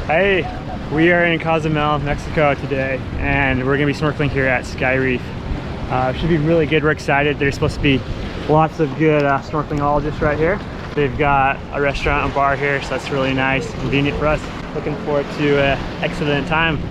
Hey, we are in Cozumel, Mexico today, and we're gonna be snorkeling here at SkyReef. Should be really good. We're excited. There's supposed to be lots of good snorkelingologists right here. They've got a restaurant and bar here, so that's really nice, convenient for us. Looking forward to an excellent time.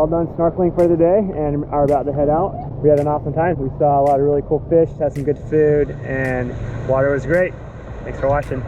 all done snorkeling for the day and are about to head out. We had an awesome time. We saw a lot of really cool fish, had some good food, and water was great. Thanks for watching.